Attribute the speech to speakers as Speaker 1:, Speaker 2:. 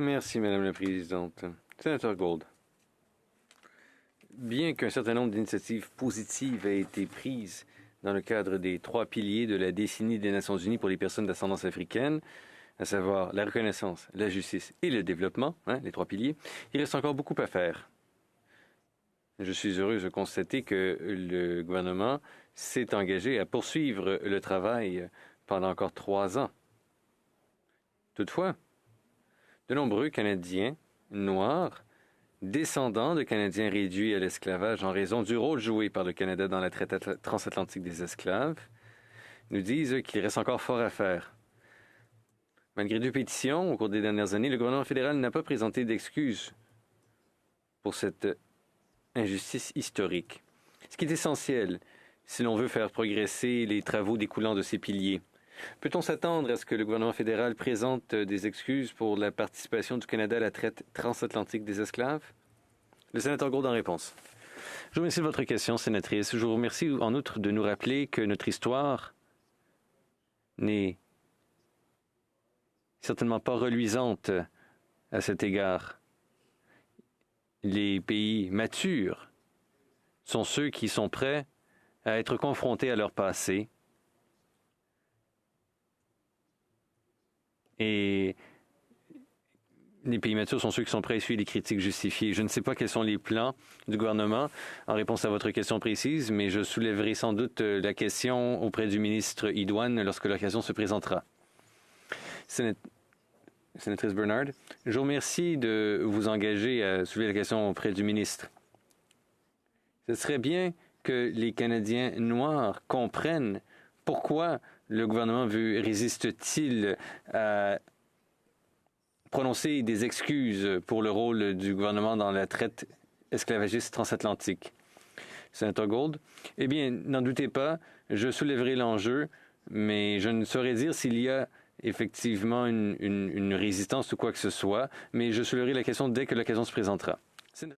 Speaker 1: Merci, Madame la Présidente. Sénateur Gold, bien qu'un certain nombre d'initiatives positives aient été prises dans le cadre des 3 piliers de la décennie des Nations unies pour les personnes d'ascendance africaine, à savoir la reconnaissance, la justice et le développement, les 3 piliers, il reste encore beaucoup à faire. Je suis heureux de constater que le gouvernement s'est engagé à poursuivre le travail pendant encore 3 ans. Toutefois, de nombreux Canadiens noirs, descendants de Canadiens réduits à l'esclavage en raison du rôle joué par le Canada dans la traite transatlantique des esclaves, nous disent qu'il reste encore fort à faire. Malgré 2 pétitions au cours des dernières années, le gouvernement fédéral n'a pas présenté d'excuses pour cette injustice historique. Ce qui est essentiel si l'on veut faire progresser les travaux découlant de ces piliers. Peut-on s'attendre à ce que le gouvernement fédéral présente des excuses pour la participation du Canada à la traite transatlantique des esclaves? Le sénateur Gould en réponse. Je vous remercie de votre question, sénatrice. Je vous remercie en outre de nous rappeler que notre histoire n'est certainement pas reluisante à cet égard. Les pays matures sont ceux qui sont prêts à être confrontés à leur passé et les pays matures sont ceux qui sont prêts à essuyer les critiques justifiées. Je ne sais pas quels sont les plans du gouvernement en réponse à votre question précise, mais je soulèverai sans doute la question auprès du ministre Idoine lorsque l'occasion se présentera. Sénatrice Bernard, je vous remercie de vous engager à soulever la question auprès du ministre. Ce serait bien que les Canadiens noirs comprennent pourquoi le gouvernement résiste-t-il à prononcer des excuses pour le rôle du gouvernement dans la traite esclavagiste transatlantique. Sénateur Gould, eh bien, n'en doutez pas, je soulèverai l'enjeu, mais je ne saurais dire s'il y a effectivement une résistance ou quoi que ce soit, mais je soulèverai la question dès que l'occasion se présentera.